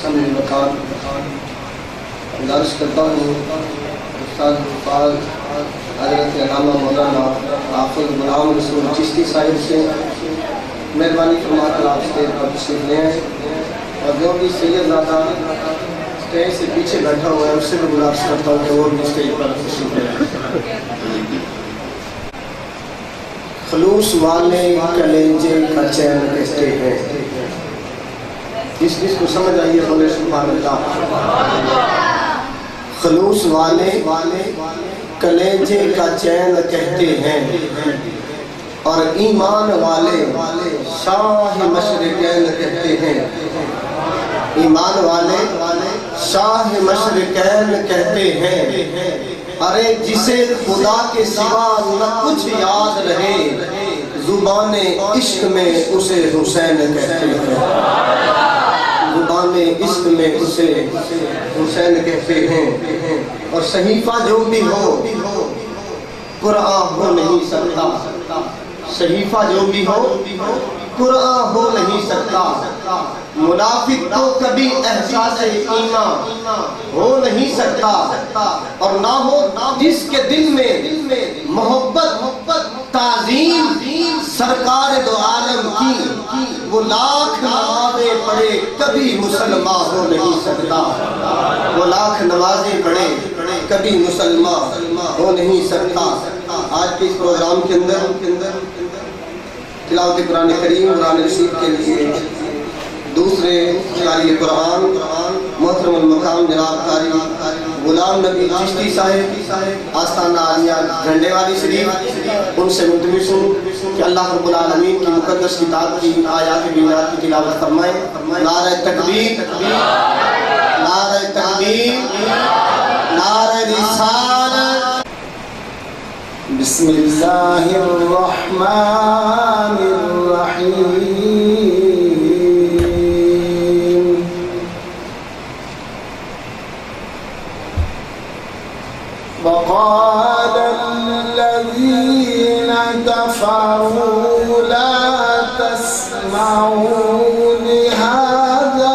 سمجھ مکان درس کرتا ہوں استاد فاضل حضرت علامہ مولانا حافظ غلام رسول چشتی صاحب سے مہربانی فرما کر آپ اسٹیج پر تشریف لے آئیں، اور جو بھی سید زادہ اسٹیج سے پیچھے بیٹھا ہوا ہے اس سے بھی گزارش کرتا ہوں کہ وہ بھی اسٹیج پر تشریف لے آئیں۔ خلوص والے کلیجے کا چین کہتے ہیں، جس کو سمجھ آئیے بولے سبحان اللہ۔ خلوص والے کلیجے کا چین کہتے ہیں، اور ایمان والے شاہ مشرقین کہتے ہیں۔ ایمان والے شاہ مشرقین کہتے ہیں، ارے جسے خدا کے سوا نہ کچھ یاد رہے، زبان عشق میں اسے حسین کہتے ہیں۔ زبان عشق میں اسے حسین کہتے ہیں۔ اور صحیفہ جو بھی ہو قرآن ہو نہیں سکتا، صحیفہ جو بھی ہو قرآن ہو نہیں سکتا۔ منافق تو کبھی احساس ایمان ہو نہیں سکتا، اور نہ ہو جس کے دل میں محبت تعظیم سرکار دو عالم کی، وہ لاکھ نمازیں پڑھے کبھی مسلمان ہو نہیں سکتا۔ وہ لاکھ نمازیں پڑھے کبھی مسلمان ہو نہیں سکتا۔ آج کے اس پروگرام کے اندر تلاوت قرآن کریم قرآن رشید کے لیے دوسرے قاری قرآن محترم المقام جناب قاری غلام نبی چشتی صاحب آستانہ عالیہ جھنڈے والی شریف، ان سے ملتمس ہوں کہ اللہ رب العالمین کی مقدس کتاب کی آیات بینات کی تلاوت فرمائیں۔ نعرہ تکبیر، نعرہ تکبیر، نعرہ رسالت۔ بسم اللہ الرحمن الرحیم۔ وقال الذين كفروا لا تسمعوا لهذا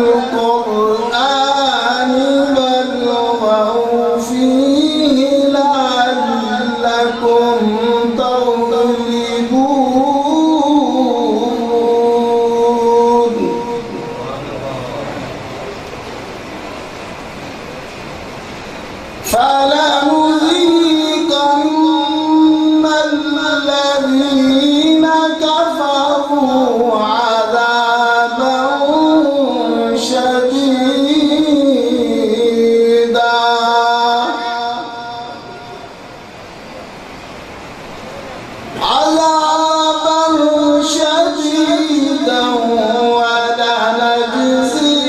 القرآن والغوا فيه لعلكم تغلبون۔ فلنذيقن الذين كفروا عذابا شديدا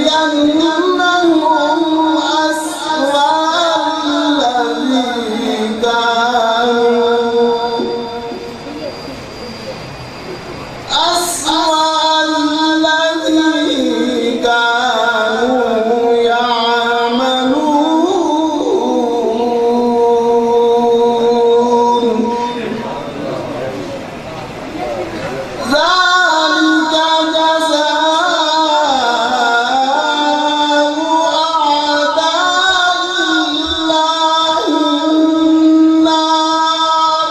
ولنجزينهم أسوأ الذي كانوا يعملون۔ ذلك جزاء أعداء الله النار،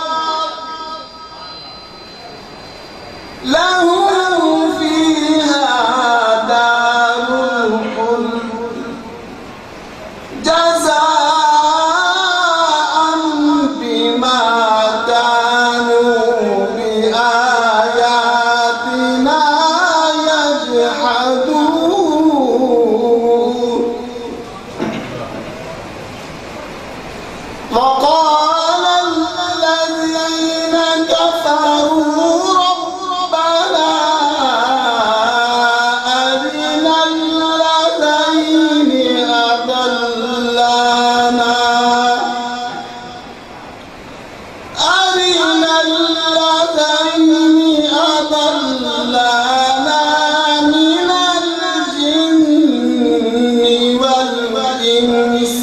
لهم فيها دار الخلد جزاء بما كانوا بآياتنا يجحدون۔ وقال الذين كفروا ربنا أرنا الذين أضلانا من الجن والإنس